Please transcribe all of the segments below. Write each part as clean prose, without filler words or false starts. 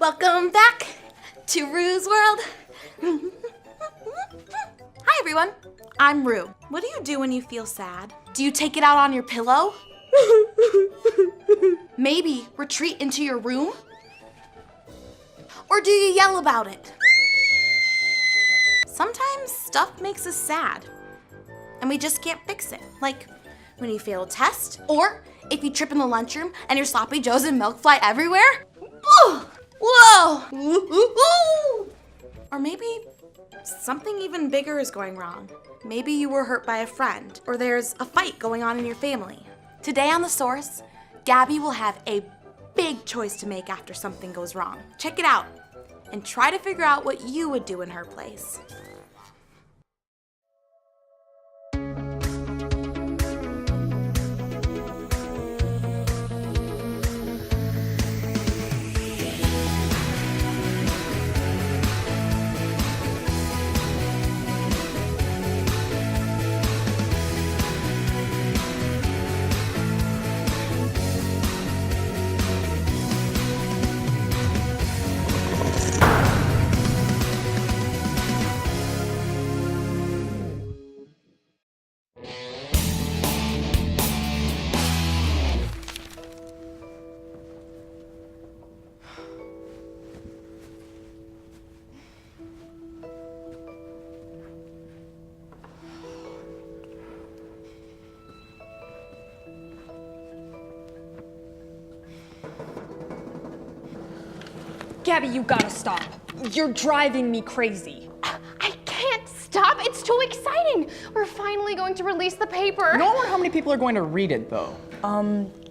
Welcome back to Rue's World. Hi everyone, I'm Rue. What do you do when you feel sad? Do you take it out on your pillow? Maybe retreat into your room? Or do you yell about it? Sometimes stuff makes us sad, and we just can't fix it. Like when you fail a test, or if you trip in the lunchroom and your sloppy joes and milk fly everywhere. Whoa! Or maybe something even bigger is going wrong. Maybe you were hurt by a friend, or there's a fight going on in your family. Today on The Source, Gabby will have a big choice to make after something goes wrong. Check it out and try to figure out what you would do in her place. Gabby, you gotta stop. You're driving me crazy. I can't stop. It's too exciting. We're finally going to release the paper. You don't know how many people are going to read it, though.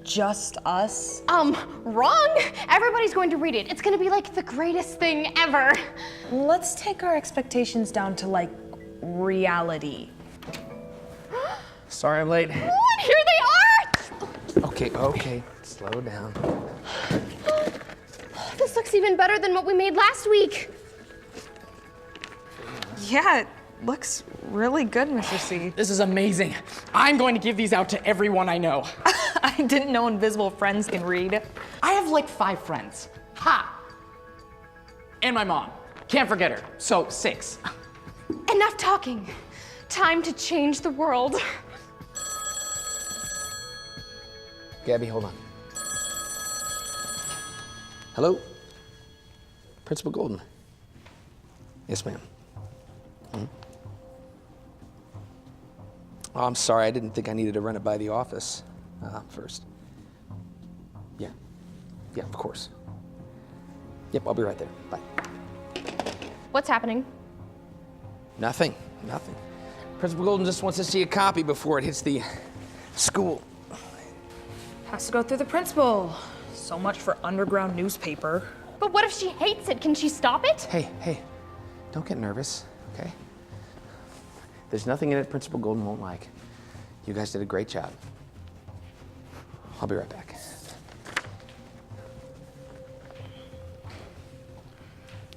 Just us? Wrong. Everybody's going to read it. It's gonna be like the greatest thing ever. Let's take our expectations down to, like, reality. Sorry I'm late. What? Here they are! Okay, slow down. This looks even better than what we made last week. Yeah, it looks really good, Mr. C. This is amazing. I'm going to give these out to everyone I know. I didn't know invisible friends can read. I have like 5 friends. Ha! And my mom. Can't forget her. So 6. Enough talking. Time to change the world. Gabby, hold on. Hello? Principal Golden. Yes, ma'am. Oh, I'm sorry, I didn't think I needed to run it by the office first. Yeah, of course. Yep, I'll be right there. Bye. What's happening? Nothing. Principal Golden just wants to see a copy before it hits the school. Has to go through the principal. So much for underground newspaper. But what if she hates it? Can she stop it? Hey, don't get nervous, okay? There's nothing in it Principal Golden won't like. You guys did a great job. I'll be right back.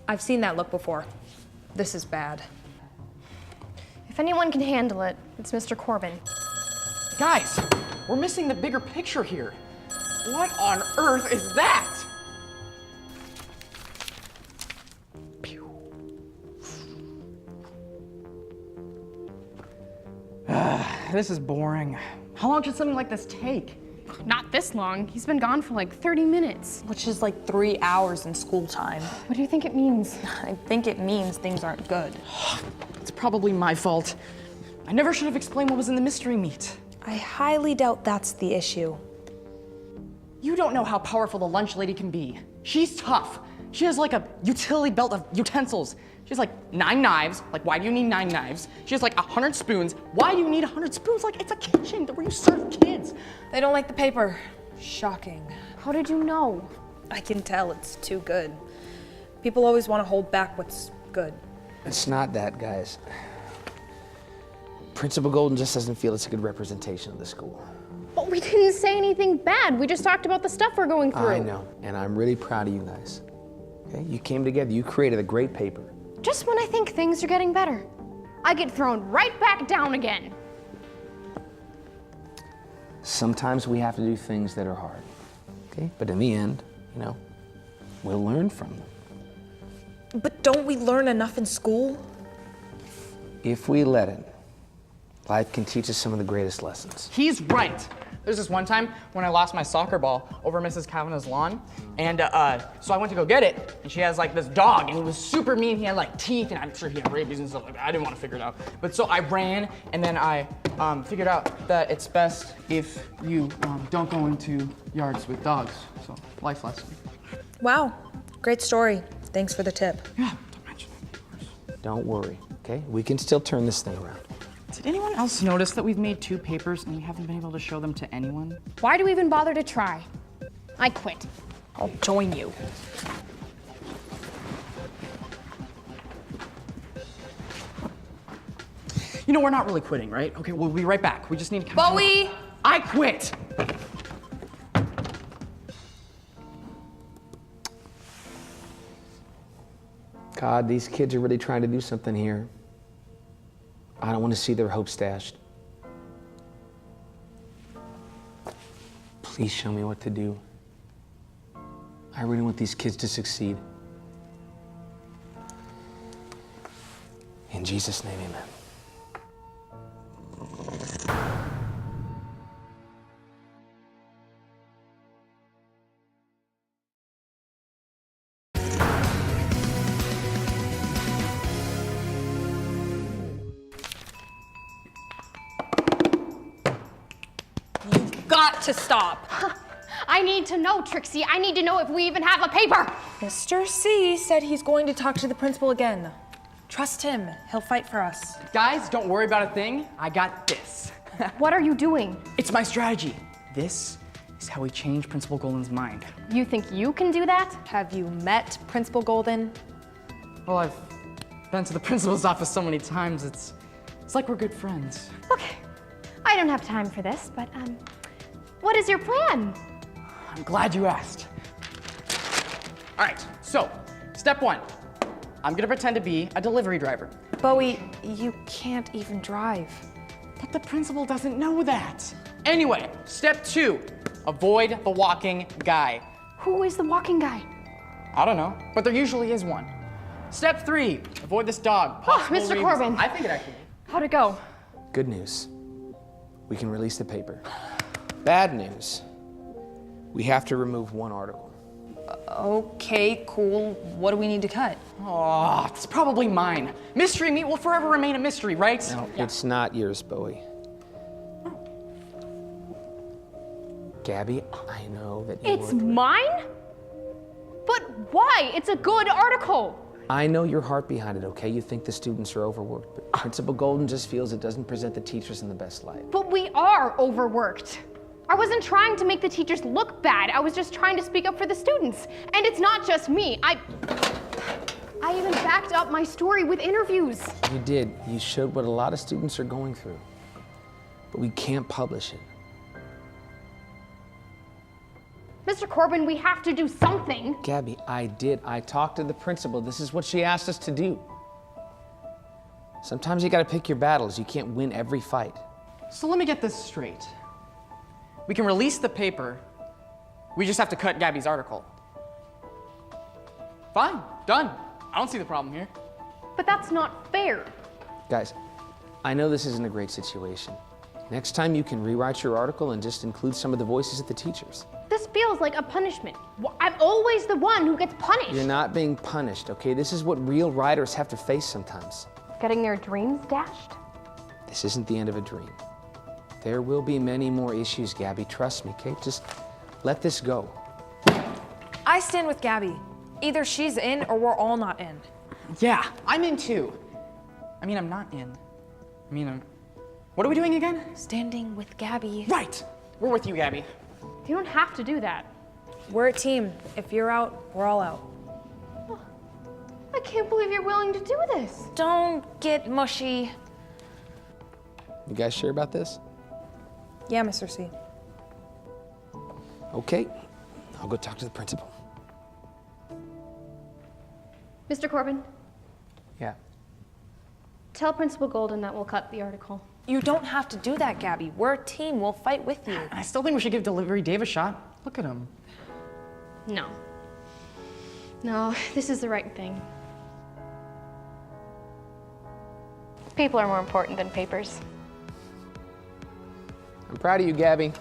I've seen that look before. This is bad. If anyone can handle it, it's Mr. Corbin. Guys, we're missing the bigger picture here. What on earth is that? This is boring. How long should something like this take? Not this long. He's been gone for like 30 minutes. Which is like 3 hours in school time. What do you think it means? I think it means things aren't good. It's probably my fault. I never should have explained what was in the mystery meat. I highly doubt that's the issue. You don't know how powerful the lunch lady can be. She's tough. She has like a utility belt of utensils. She has like 9 knives. Like, why do you need 9 knives? She has like 100 spoons. Why do you need 100 spoons? Like, it's a kitchen where you serve kids. They don't like the paper. Shocking. How did you know? I can tell it's too good. People always want to hold back what's good. It's not that, guys. Principal Golden just doesn't feel it's a good representation of the school. But we didn't say anything bad. We just talked about the stuff we're going through. I know, and I'm really proud of you guys. Okay, you came together, you created a great paper. Just when I think things are getting better, I get thrown right back down again. Sometimes we have to do things that are hard, okay? But in the end, you know, We'll learn from them. But don't we learn enough in school? If we let it, life can teach us some of the greatest lessons. He's right. There's this one time when I lost my soccer ball over Mrs. Kavanaugh's lawn, and so I went to go get it, and she has like this dog, and he was super mean. He had like teeth, and I'm sure he had rabies and stuff like that. I didn't want to figure it out. But so I ran, and then I figured out that it's best if you don't go into yards with dogs. So, life lesson. Wow, great story. Thanks for the tip. Yeah, don't mention it. Don't worry, okay? We can still turn this thing around. Did anyone else notice that we've made 2 papers and we haven't been able to show them to anyone? Why do we even bother to try? I quit. I'll join you. You know, we're not really quitting, right? Okay, we'll be right back. We just need to Bowie! I quit! God, these kids are really trying to do something here. I don't want to see their hopes dashed. Please show me what to do. I really want these kids to succeed. In Jesus' name, amen. Got to stop. I need to know, Trixie. I need to know if we even have a paper. Mr. C said he's going to talk to the principal again. Trust him. He'll fight for us. Guys, don't worry about a thing. I got this. What are you doing? It's my strategy. This is how we change Principal Golden's mind. You think you can do that? Have you met Principal Golden? Well, I've been to the principal's office so many times, it's like we're good friends. Okay. I don't have time for this, but what is your plan? I'm glad you asked. All right, so step 1. I'm gonna pretend to be a delivery driver. Bowie, you can't even drive. But the principal doesn't know that. Anyway, step 2, avoid the walking guy. Who is the walking guy? I don't know, but there usually is one. Step 3, avoid this dog. Possible Mr. reasons. Corbin. I think it actually. How'd it go? Good news. We can release the paper. Bad news. We have to remove one article. Okay, cool. What do we need to cut? Oh, it's probably mine. Mystery meat will forever remain a mystery, right? No, it's not yours, Bowie. Gabby, I know that you It's mine? But why? It's a good article. I know your heart behind it, okay? You think the students are overworked, but Principal Golden just feels it doesn't present the teachers in the best light. But we are overworked. I wasn't trying to make the teachers look bad. I was just trying to speak up for the students. And it's not just me. I even backed up my story with interviews. You did. You showed what a lot of students are going through. But we can't publish it. Mr. Corbin, we have to do something. Gabby, I did. I talked to the principal. This is what she asked us to do. Sometimes you gotta pick your battles. You can't win every fight. So let me get this straight. We can release the paper. We just have to cut Gabby's article. Fine, done. I don't see the problem here. But that's not fair. Guys, I know this isn't a great situation. Next time you can rewrite your article and just include some of the voices of the teachers. This feels like a punishment. I'm always the one who gets punished. You're not being punished, okay? This is what real writers have to face sometimes. Getting their dreams dashed? This isn't the end of a dream. There will be many more issues, Gabby. Trust me, okay? Just let this go. I stand with Gabby. Either she's in or we're all not in. Yeah, I'm in too. I mean, I'm not in. What are we doing again? Standing with Gabby. Right, we're with you, Gabby. You don't have to do that. We're a team. If you're out, we're all out. I can't believe you're willing to do this. Don't get mushy. You guys sure about this? Yeah, Mr. C. Okay, I'll go talk to the principal. Mr. Corbin, Yeah. tell Principal Golden that we'll cut the article. You don't have to do that, Gabby. We're a team. We'll fight with you. And I still think we should give Delivery Dave a shot. Look at him. No. No, this is the right thing. People are more important than papers. I'm proud of you, Gabby.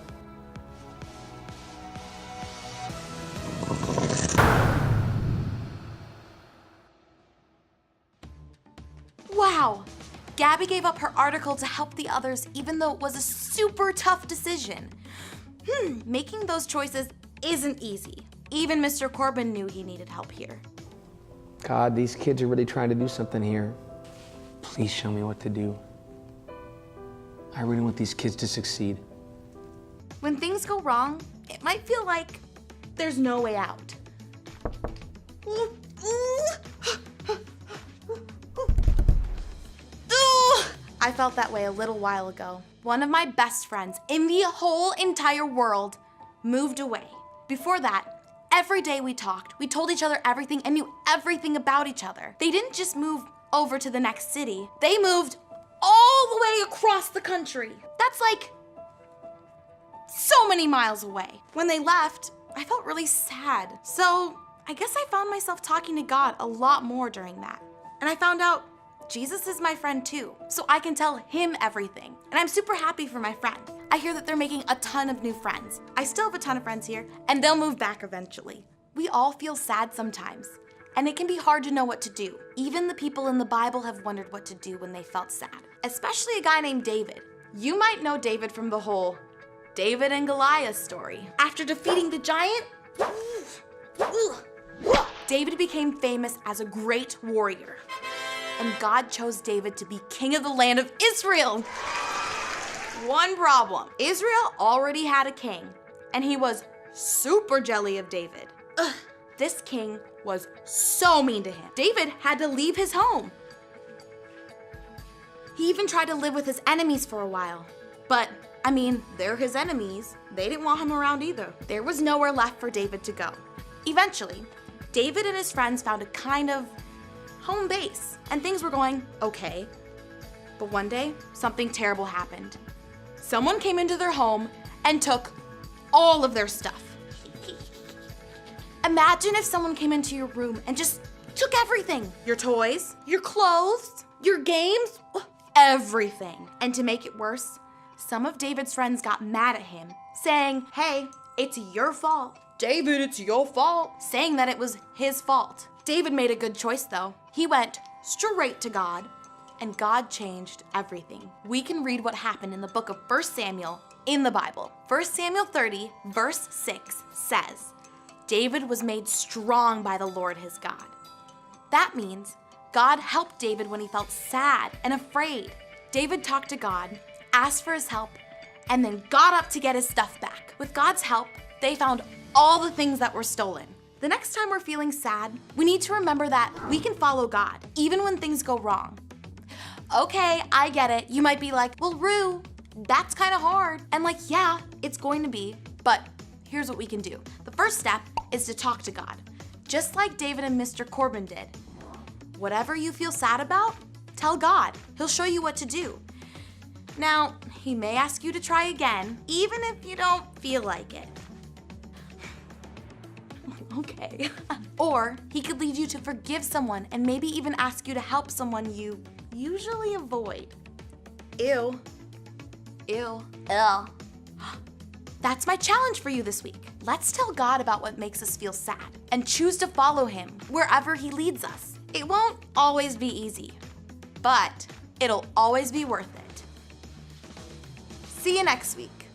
Wow! Gabby gave up her article to help the others even though it was a super tough decision. Making those choices isn't easy. Even Mr. Corbin knew he needed help here. God, these kids are really trying to do something here. Please show me what to do. I really want these kids to succeed. When things go wrong, it might feel like there's no way out. I felt that way a little while ago. One of my best friends in the whole entire world moved away. Before that, every day we talked, we told each other everything and knew everything about each other. They didn't just move over to the next city. They moved all the way across the country. That's like so many miles away. When they left, I felt really sad. So I guess I found myself talking to God a lot more during that. And I found out Jesus is my friend too, so I can tell him everything. And I'm super happy for my friend. I hear that they're making a ton of new friends. I still have a ton of friends here, and they'll move back eventually. We all feel sad sometimes, and it can be hard to know what to do. Even the people in the Bible have wondered what to do when they felt sad, especially a guy named David. You might know David from the whole David and Goliath story. After defeating the giant, David became famous as a great warrior. And God chose David to be king of the land of Israel. One problem, Israel already had a king, and he was super jelly of David. This king was so mean to him. David had to leave his home. He even tried to live with his enemies for a while. But, I mean, they're his enemies. They didn't want him around either. There was nowhere left for David to go. Eventually, David and his friends found a kind of home base, and things were going okay. But one day, something terrible happened. Someone came into their home and took all of their stuff. Imagine if someone came into your room and just took everything. Your toys, your clothes, your games, everything. And to make it worse, some of David's friends got mad at him, saying, "Hey, it's your fault. David, it's your fault." Saying that it was his fault. David made a good choice though. He went straight to God, and God changed everything. We can read what happened in the book of 1 Samuel in the Bible. 1 Samuel 30, verse 6 says, David was made strong by the Lord his God. That means God helped David when he felt sad and afraid. David talked to God, asked for his help, and then got up to get his stuff back. With God's help, they found all the things that were stolen. The next time we're feeling sad, we need to remember that we can follow God, even when things go wrong. Okay, I get it. You might be like, well, Rue, that's kind of hard. And like, yeah, it's going to be, but here's what we can do. The first step is to talk to God, just like David and Mr. Corbin did. Whatever you feel sad about, tell God. He'll show you what to do. Now, he may ask you to try again, even if you don't feel like it. Okay. Or he could lead you to forgive someone and maybe even ask you to help someone you usually avoid. Ew. Ew. Ew. That's my challenge for you this week. Let's tell God about what makes us feel sad and choose to follow him wherever he leads us. It won't always be easy, but it'll always be worth it. See you next week.